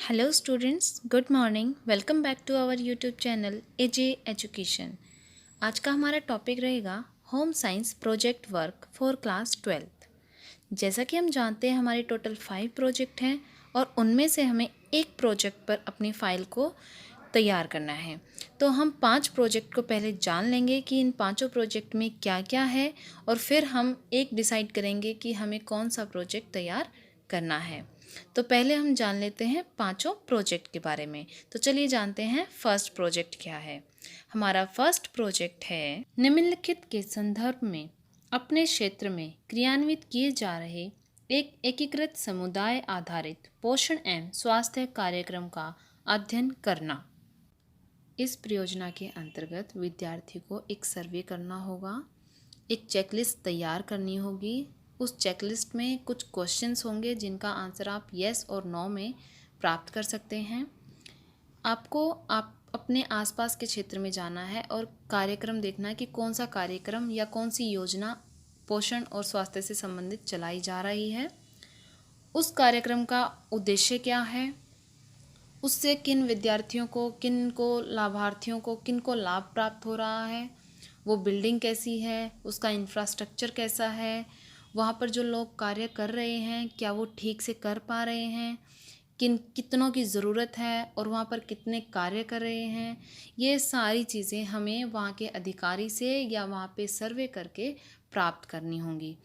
Hello students, good morning. Welcome back to our YouTube channel AJ Education. आज का हमारा topic रहेगा home science project work for class 12th। जैसा कि हम जानते हैं हमारे टोटल 5 प्रोजेक्ट हैं और उनमें से हमें एक प्रोजेक्ट पर अपनी फ़ाइल को तैयार करना है। तो हम 5 प्रोजेक्ट को पहले जान लेंगे कि इन पांचों प्रोजेक्ट में क्या क्या है और फिर हम एक डिसाइड करेंगे कि हमें कौन सा प्रोजेक्ट तैयार करना है। तो पहले हम जान लेते हैं पांचों प्रोजेक्ट के बारे में। तो चलिए जानते हैं फर्स्ट प्रोजेक्ट क्या है। हमारा फर्स्ट प्रोजेक्ट है निम्नलिखित के संदर्भ में अपने क्षेत्र में क्रियान्वित किए जा रहे एक एकीकृत समुदाय आधारित पोषण एवं स्वास्थ्य कार्यक्रम का अध्ययन करना। इस परियोजना के अंतर्गत विद्यार्थी को एक सर्वे करना होगा, एक चेकलिस्ट तैयार करनी होगी। उस चेकलिस्ट में कुछ क्वेश्चंस होंगे जिनका आंसर आप यस और नो में प्राप्त कर सकते हैं। आपको अपने आसपास के क्षेत्र में जाना है और कार्यक्रम देखना है कि कौन सा कार्यक्रम या कौन सी योजना पोषण और स्वास्थ्य से संबंधित चलाई जा रही है, उस कार्यक्रम का उद्देश्य क्या है, उससे किन विद्यार्थियों को, किन को लाभार्थियों को, किन को लाभ प्राप्त हो रहा है, वो बिल्डिंग कैसी है, उसका इंफ्रास्ट्रक्चर कैसा है, वहाँ पर जो लोग कार्य कर रहे हैं क्या वो ठीक से कर पा रहे हैं, कितनों की ज़रूरत है और वहाँ पर कितने कार्य कर रहे हैं। ये सारी चीज़ें हमें वहाँ के अधिकारी से या वहाँ पे सर्वे करके प्राप्त करनी होंगी।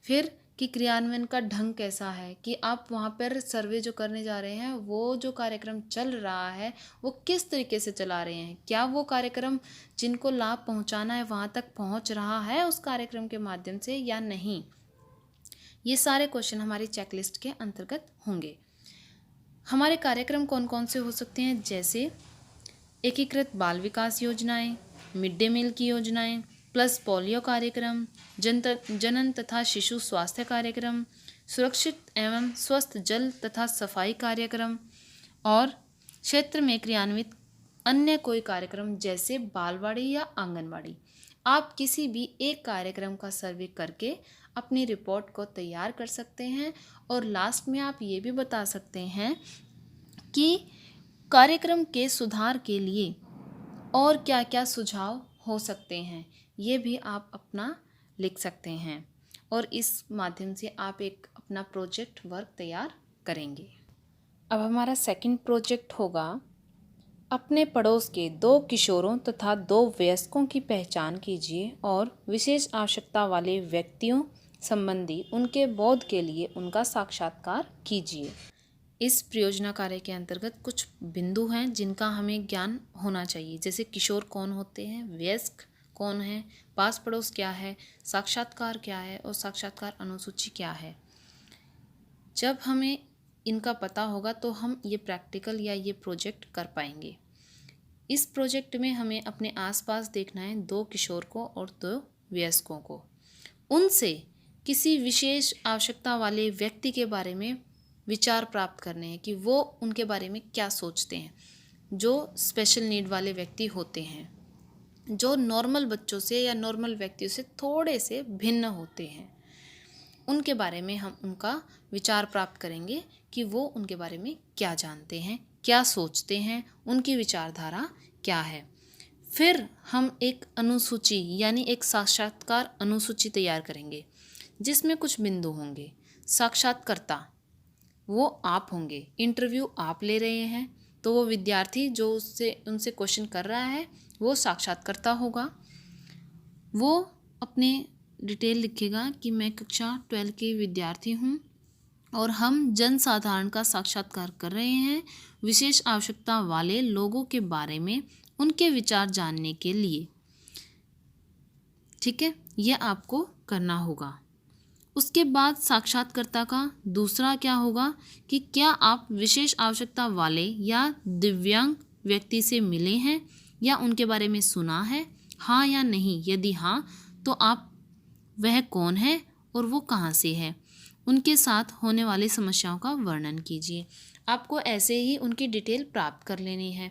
फिर कि क्रियान्वयन का ढंग कैसा है, कि आप वहाँ पर सर्वे जो करने जा रहे हैं वो जो कार्यक्रम चल रहा है वो किस तरीके से चला रहे हैं, क्या वो कार्यक्रम जिनको लाभ पहुँचाना है वहाँ तक पहुँच रहा है उस कार्यक्रम के माध्यम से या नहीं। ये सारे क्वेश्चन हमारी चेकलिस्ट के अंतर्गत होंगे। हमारे कार्यक्रम कौन कौन से हो सकते हैं, जैसे एकीकृत बाल विकास योजनाएं, मिड डे मील की योजनाएं, प्लस पोलियो कार्यक्रम, जनन तथा शिशु स्वास्थ्य कार्यक्रम, सुरक्षित एवं स्वस्थ जल तथा सफाई कार्यक्रम और क्षेत्र में क्रियान्वित अन्य कोई कार्यक्रम जैसे बालवाड़ी या आंगनवाड़ी। आप किसी भी एक कार्यक्रम का सर्वे करके अपनी रिपोर्ट को तैयार कर सकते हैं और लास्ट में आप ये भी बता सकते हैं कि कार्यक्रम के सुधार के लिए और क्या क्या सुझाव हो सकते हैं, ये भी आप अपना लिख सकते हैं और इस माध्यम से आप एक अपना प्रोजेक्ट वर्क तैयार करेंगे। अब हमारा सेकंड प्रोजेक्ट होगा अपने पड़ोस के 2 किशोरों तथा 2 वयस्कों की पहचान कीजिए और विशेष आवश्यकता वाले व्यक्तियों संबंधी उनके बोध के लिए उनका साक्षात्कार कीजिए। इस परियोजना कार्य के अंतर्गत कुछ बिंदु हैं जिनका हमें ज्ञान होना चाहिए, जैसे किशोर कौन होते हैं, वयस्क कौन है, पास पड़ोस क्या है, साक्षात्कार क्या है और साक्षात्कार अनुसूची क्या है। जब हमें इनका पता होगा तो हम ये प्रैक्टिकल या ये प्रोजेक्ट कर पाएंगे। इस प्रोजेक्ट में हमें अपने आसपास देखना है 2 किशोर को और 2 वयस्कों को, उनसे किसी विशेष आवश्यकता वाले व्यक्ति के बारे में विचार प्राप्त करने हैं कि वो उनके बारे में क्या सोचते हैं। जो स्पेशल नीड वाले व्यक्ति होते हैं, जो नॉर्मल बच्चों से या नॉर्मल व्यक्तियों से थोड़े से भिन्न होते हैं, उनके बारे में हम उनका विचार प्राप्त करेंगे कि वो उनके बारे में क्या जानते हैं, क्या सोचते हैं, उनकी विचारधारा क्या है। फिर हम एक अनुसूची यानी एक साक्षात्कार अनुसूची तैयार करेंगे जिसमें कुछ बिंदु होंगे। साक्षात्कारता वो आप होंगे, इंटरव्यू आप ले रहे हैं तो वो विद्यार्थी जो उनसे क्वेश्चन कर रहा है वो साक्षात्कारता होगा। वो अपने डिटेल लिखेगा कि मैं कक्षा 12 के विद्यार्थी हूँ और हम जनसाधारण का साक्षात्कार कर रहे हैं विशेष आवश्यकता वाले लोगों के बारे में उनके विचार जानने के लिए। ठीक है, ये आपको करना होगा। उसके बाद साक्षात्कारता का दूसरा क्या होगा कि क्या आप विशेष आवश्यकता वाले या दिव्यांग व्यक्ति से मिले हैं या उनके बारे में सुना है, हाँ या नहीं। यदि हाँ तो आप वह कौन है और वो कहाँ से है, उनके साथ होने वाली समस्याओं का वर्णन कीजिए। आपको ऐसे ही उनकी डिटेल प्राप्त कर लेनी है।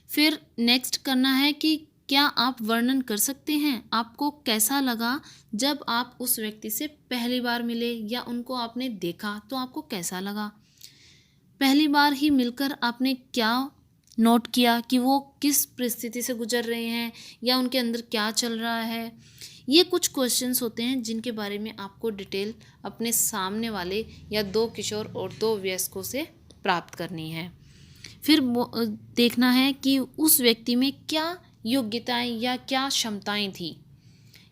फिर नेक्स्ट करना है कि क्या आप वर्णन कर सकते हैं आपको कैसा लगा जब आप उस व्यक्ति से पहली बार मिले या उनको आपने देखा तो आपको कैसा लगा। पहली बार ही मिलकर आपने क्या नोट किया कि वो किस परिस्थिति से गुजर रहे हैं या उनके अंदर क्या चल रहा है। ये कुछ क्वेश्चंस होते हैं जिनके बारे में आपको डिटेल अपने सामने वाले या 2 किशोर और 2 वयस्कों से प्राप्त करनी है। फिर देखना है कि उस व्यक्ति में क्या योग्यताएं या क्या क्षमताएं थी।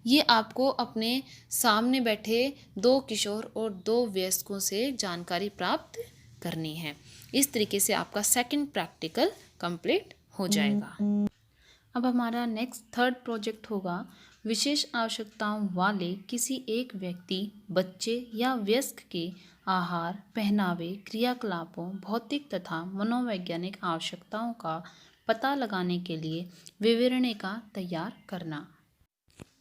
ये आपको अपने सामने बैठे 2 किशोर और 2 वयस्कों से जानकारी प्राप्त करनी है। इस तरीके से आपका सेकंड प्रैक्टिकल कंप्लीट हो जाएगा। अब हमारा नेक्स्ट थर्ड प्रोजेक्ट होगा विशेष आवश्यकताओं वाले किसी एक व्यक्ति, बच्चे या वयस्क के आहार, पहनावे, क्रियाकलापों, भौतिक तथा मनोवैज्ञानिक आवश्यकताओं का पता लगाने के लिए विवरणिका तैयार करना।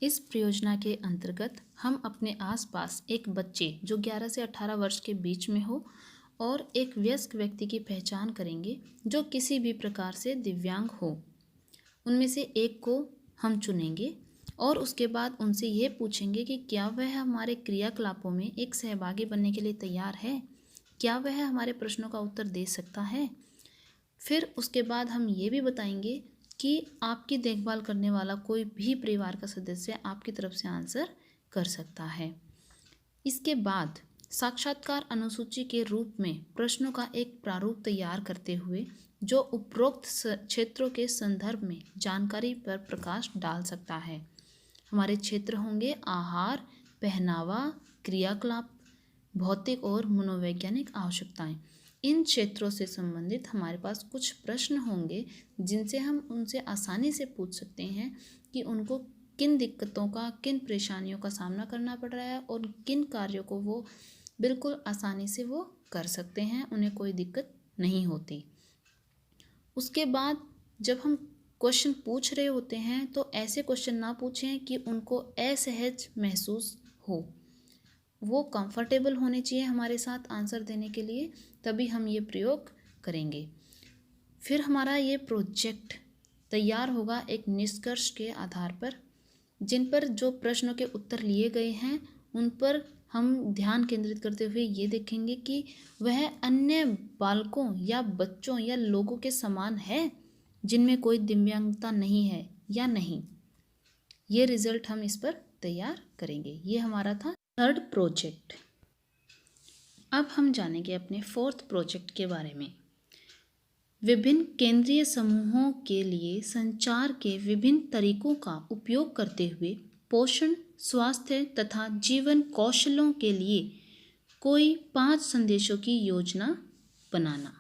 इस परियोजना के अंतर्गत हम अपने आसपास एक बच्चे जो 11 से 18 वर्ष के बीच में हो और एक वयस्क व्यक्ति की पहचान करेंगे जो किसी भी प्रकार से दिव्यांग हो। उनमें से एक को हम चुनेंगे और उसके बाद उनसे ये पूछेंगे कि क्या वह हमारे क्रियाकलापों में एक सहभागी बनने के लिए तैयार है, क्या वह हमारे प्रश्नों का उत्तर दे सकता है। फिर उसके बाद हम ये भी बताएंगे कि आपकी देखभाल करने वाला कोई भी परिवार का सदस्य आपकी तरफ से आंसर कर सकता है। इसके बाद साक्षात्कार अनुसूची के रूप में प्रश्नों का एक प्रारूप तैयार करते हुए जो उपरोक्त क्षेत्रों के संदर्भ में जानकारी पर प्रकाश डाल सकता है। हमारे क्षेत्र होंगे आहार, पहनावा, क्रियाकलाप, भौतिक और मनोवैज्ञानिक आवश्यकताएं। इन क्षेत्रों से संबंधित हमारे पास कुछ प्रश्न होंगे जिनसे हम उनसे आसानी से पूछ सकते हैं कि उनको किन दिक्कतों का, किन परेशानियों का सामना करना पड़ रहा है और किन कार्यों को वो बिल्कुल आसानी से वो कर सकते हैं, उन्हें कोई दिक्कत नहीं होती। उसके बाद जब हम क्वेश्चन पूछ रहे होते हैं तो ऐसे क्वेश्चन ना पूछें कि उनको असहज महसूस हो। वो कंफर्टेबल होने चाहिए हमारे साथ आंसर देने के लिए, तभी हम ये प्रयोग करेंगे। फिर हमारा ये प्रोजेक्ट तैयार होगा एक निष्कर्ष के आधार पर, जिन पर जो प्रश्नों के उत्तर लिए गए हैं उन पर हम ध्यान केंद्रित करते हुए ये देखेंगे कि वह अन्य बालकों या बच्चों या लोगों के समान है जिनमें कोई दिव्यांगता नहीं है या नहीं। ये रिजल्ट हम इस पर तैयार करेंगे। ये हमारा था थर्ड प्रोजेक्ट। अब हम जानेंगे अपने फोर्थ प्रोजेक्ट के बारे में। विभिन्न केंद्रीय समूहों के लिए संचार के विभिन्न तरीकों का उपयोग करते हुए पोषण, स्वास्थ्य तथा जीवन कौशलों के लिए कोई 5 संदेशों की योजना बनाना।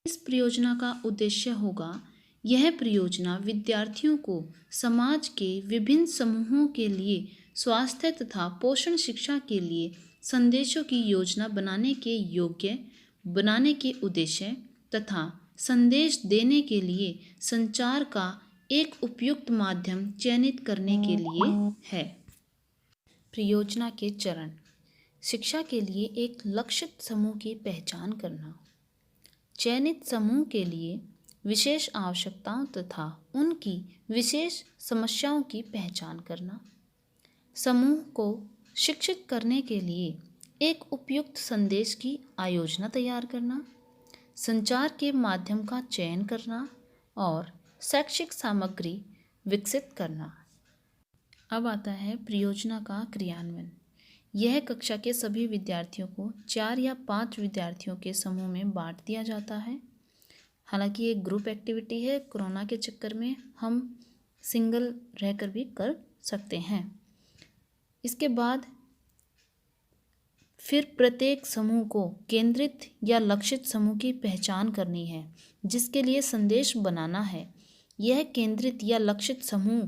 इस परियोजना का उद्देश्य होगा, यह परियोजना विद्यार्थियों को समाज के विभिन्न समूहों के लिए स्वास्थ्य तथा पोषण शिक्षा के लिए संदेशों की योजना बनाने के योग्य बनाने के उद्देश्य तथा संदेश देने के लिए संचार का एक उपयुक्त माध्यम चयनित करने के लिए है। परियोजना के चरण: शिक्षा के लिए एक लक्षित समूह की पहचान करना, चयनित समूह के लिए विशेष आवश्यकताओं तथा उनकी विशेष समस्याओं की पहचान करना, समूह को शिक्षित करने के लिए एक उपयुक्त संदेश की आयोजना तैयार करना, संचार के माध्यम का चयन करना और शैक्षिक सामग्री विकसित करना। अब आता है परियोजना का क्रियान्वयन। यह कक्षा के सभी विद्यार्थियों को 4 या 5 विद्यार्थियों के समूह में बांट दिया जाता है। हालांकि ये ग्रुप एक्टिविटी है, कोरोना के चक्कर में हम सिंगल रहकर भी कर सकते हैं। इसके बाद फिर प्रत्येक समूह को केंद्रित या लक्षित समूह की पहचान करनी है जिसके लिए संदेश बनाना है। यह केंद्रित या लक्षित समूह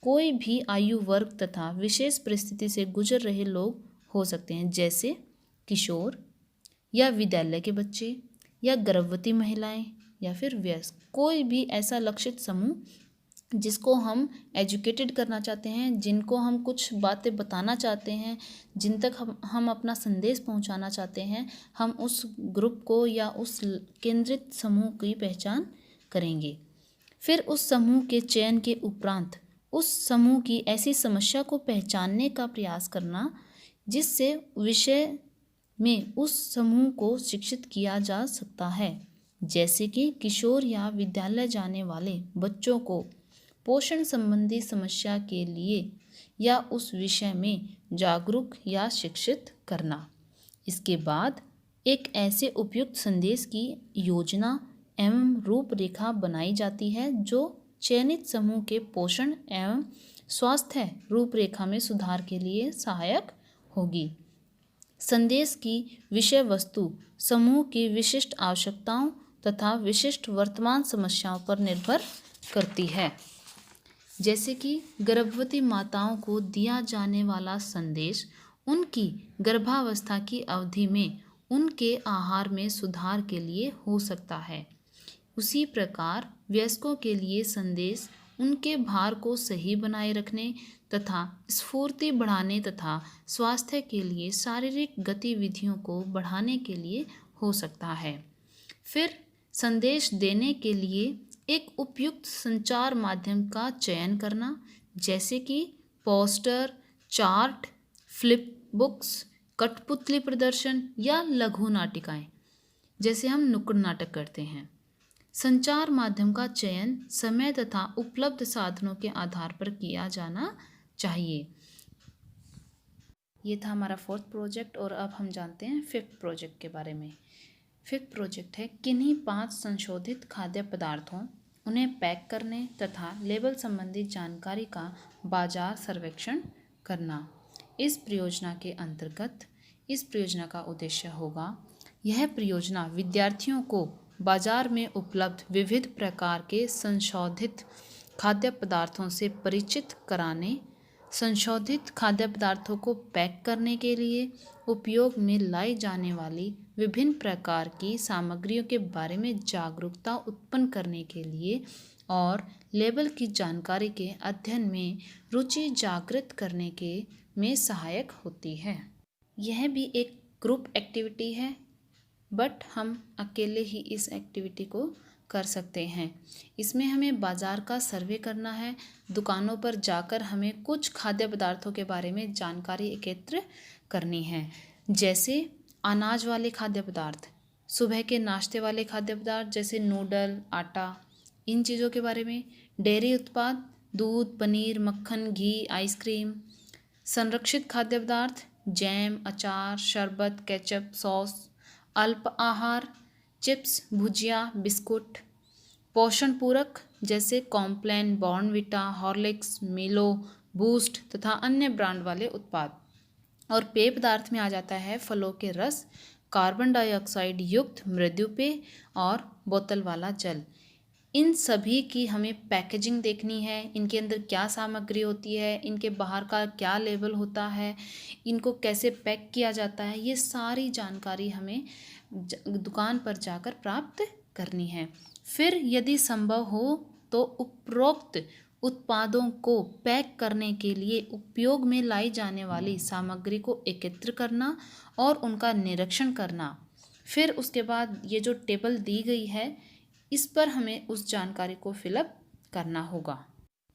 कोई भी आयु वर्ग तथा विशेष परिस्थिति से गुजर रहे लोग हो सकते हैं, जैसे किशोर या विद्यालय के बच्चे या गर्भवती महिलाएं या फिर वयस्क। कोई भी ऐसा लक्षित समूह जिसको हम एजुकेटेड करना चाहते हैं, जिनको हम कुछ बातें बताना चाहते हैं, जिन तक हम अपना संदेश पहुंचाना चाहते हैं, हम उस ग्रुप को या उस केंद्रित समूह की पहचान करेंगे। फिर उस समूह के चयन के उपरांत उस समूह की ऐसी समस्या को पहचानने का प्रयास करना जिससे विषय में उस समूह को शिक्षित किया जा सकता है। जैसे कि किशोर या विद्यालय जाने वाले बच्चों को पोषण संबंधी समस्या के लिए या उस विषय में जागरूक या शिक्षित करना। इसके बाद एक ऐसे उपयुक्त संदेश की योजना एवं रूपरेखा बनाई जाती है जो चयनित समूह के पोषण एवं स्वास्थ्य रूपरेखा में सुधार के लिए सहायक होगी। संदेश की विषय वस्तु समूह की विशिष्ट आवश्यकताओं तथा विशिष्ट वर्तमान समस्याओं पर निर्भर करती है। जैसे कि गर्भवती माताओं को दिया जाने वाला संदेश उनकी गर्भावस्था की अवधि में उनके आहार में सुधार के लिए हो सकता है। उसी प्रकार वयस्कों के लिए संदेश उनके भार को सही बनाए रखने तथा स्फूर्ति बढ़ाने तथा स्वास्थ्य के लिए शारीरिक गतिविधियों को बढ़ाने के लिए हो सकता है। फिर संदेश देने के लिए एक उपयुक्त संचार माध्यम का चयन करना, जैसे कि पोस्टर, चार्ट, फ्लिप बुक्स, कठपुतली प्रदर्शन या लघु नाटिकाएं, जैसे हम नुक्कड़ नाटक करते हैं। संचार माध्यम का चयन समय तथा उपलब्ध साधनों के आधार पर किया जाना चाहिए। ये था हमारा 4th प्रोजेक्ट और अब हम जानते हैं 5th प्रोजेक्ट के बारे में। 5th प्रोजेक्ट है किन्हीं 5 संशोधित खाद्य पदार्थों, उन्हें पैक करने तथा लेबल संबंधी जानकारी का बाजार सर्वेक्षण करना। इस परियोजना के अंतर्गत इस परियोजना का उद्देश्य होगा, यह परियोजना विद्यार्थियों को बाजार में उपलब्ध विविध प्रकार के संशोधित खाद्य पदार्थों से परिचित कराने, संशोधित खाद्य पदार्थों को पैक करने के लिए उपयोग में लाई जाने वाली विभिन्न प्रकार की सामग्रियों के बारे में जागरूकता उत्पन्न करने के लिए और लेबल की जानकारी के अध्ययन में रुचि जागृत करने के में सहायक होती है। यह भी एक ग्रुप एक्टिविटी है, बट हम अकेले ही इस एक्टिविटी को कर सकते हैं। इसमें हमें बाज़ार का सर्वे करना है, दुकानों पर जाकर हमें कुछ खाद्य पदार्थों के बारे में जानकारी एकत्र करनी है, जैसे अनाज वाले खाद्य पदार्थ, सुबह के नाश्ते वाले खाद्य पदार्थ जैसे नूडल, आटा, इन चीज़ों के बारे में, डेयरी उत्पाद, दूध, पनीर, मक्खन, घी, आइसक्रीम, संरक्षित खाद्य पदार्थ, जैम, अचार, शरबत, केचप, सॉस, अल्प आहार, चिप्स, भुजिया, बिस्कुट, पोषण पूरक जैसे कॉम्प्लान, बॉर्नविटा, हॉर्लिक्स, मिलो, बूस्ट तथा अन्य ब्रांड वाले उत्पाद। और पेय पदार्थ में आ जाता है फलों के रस, कार्बन डाइऑक्साइड युक्त मृदु पेय और बोतल वाला जल। इन सभी की हमें पैकेजिंग देखनी है, इनके अंदर क्या सामग्री होती है, इनके बाहर का क्या लेबल होता है, इनको कैसे पैक किया जाता है, ये सारी जानकारी हमें दुकान पर जाकर प्राप्त करनी है। फिर यदि संभव हो तो उपरोक्त उत्पादों को पैक करने के लिए उपयोग में लाई जाने वाली सामग्री को एकत्र करना और उनका निरीक्षण करना। फिर उसके बाद ये जो टेबल दी गई है, इस पर हमें उस जानकारी को फिलअप करना होगा।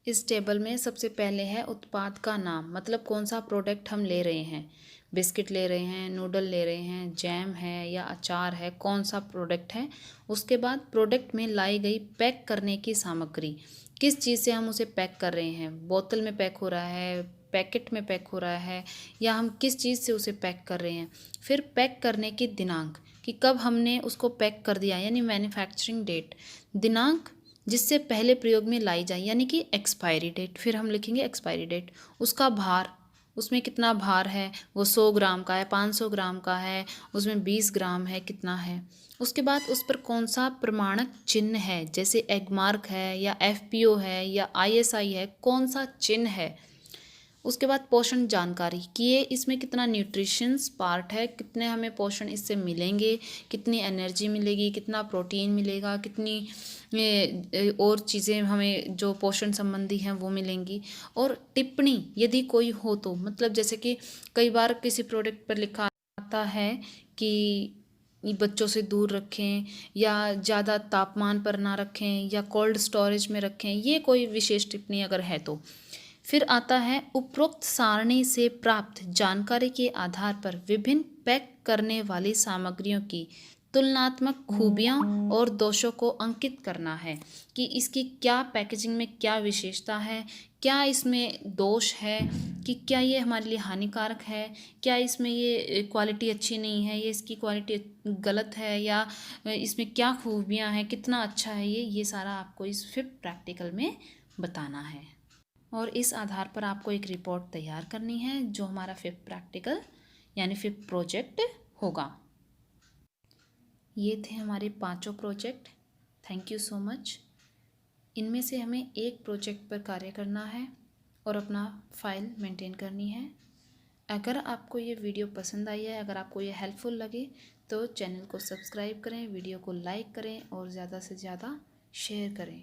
इस टेबल में सबसे पहले है उत्पाद का नाम, मतलब कौन सा प्रोडक्ट हम ले रहे हैं, बिस्किट ले रहे हैं, नूडल ले रहे हैं, जैम है या अचार है, कौन सा प्रोडक्ट है। उसके बाद प्रोडक्ट में लाई गई पैक करने की सामग्री, किस चीज़ से हम उसे पैक कर रहे हैं, बोतल में पैक हो रहा है, पैकेट में पैक हो रहा है, या हम किस चीज़ से उसे पैक कर रहे हैं। फिर पैक करने की दिनांक कि कब हमने उसको पैक कर दिया, यानी मैन्युफैक्चरिंग डेट, दिनांक जिससे पहले प्रयोग में लाई जाए यानी कि एक्सपायरी डेट। फिर हम लिखेंगे एक्सपायरी डेट। उसका भार, उसमें कितना भार है, वो 100 ग्राम का है, 500 ग्राम का है, उसमें 20 ग्राम है, कितना है। उसके बाद उस पर कौन सा प्रमाणक चिन्ह है, जैसे एगमार्क है या FPO है या ISI है, कौन सा चिन्ह है। उसके बाद पोषण जानकारी कि ये इसमें कितना न्यूट्रिशंस पार्ट है, कितने हमें पोषण इससे मिलेंगे, कितनी एनर्जी मिलेगी, कितना प्रोटीन मिलेगा, कितनी और चीज़ें हमें जो पोषण संबंधी हैं वो मिलेंगी। और टिप्पणी यदि कोई हो तो, मतलब जैसे कि कई बार किसी प्रोडक्ट पर लिखा आता है कि बच्चों से दूर रखें या ज़्यादा तापमान पर ना रखें या कोल्ड स्टोरेज में रखें, ये कोई विशेष टिप्पणी अगर है तो। फिर आता है उपरोक्त सारणी से प्राप्त जानकारी के आधार पर विभिन्न पैक करने वाली सामग्रियों की तुलनात्मक खूबियां और दोषों को अंकित करना है कि इसकी क्या पैकेजिंग में क्या विशेषता है, क्या इसमें दोष है, कि क्या ये हमारे लिए हानिकारक है, क्या इसमें ये क्वालिटी अच्छी नहीं है, ये इसकी क्वालिटी गलत है, या इसमें क्या खूबियां हैं, कितना अच्छा है ये सारा आपको इस फिफ्थ प्रैक्टिकल में बताना है। और इस आधार पर आपको एक रिपोर्ट तैयार करनी है जो हमारा फिफ्थ प्रैक्टिकल यानी फिफ्थ प्रोजेक्ट होगा। ये थे हमारे 5 project. Thank you so much. इनमें से हमें एक प्रोजेक्ट पर कार्य करना है और अपना फाइल मेंटेन करनी है। अगर आपको ये वीडियो पसंद आई है, अगर आपको ये हेल्पफुल लगे तो चैनल को सब्सक्राइब करें, वीडियो को लाइक करें और ज़्यादा से ज़्यादा शेयर करें।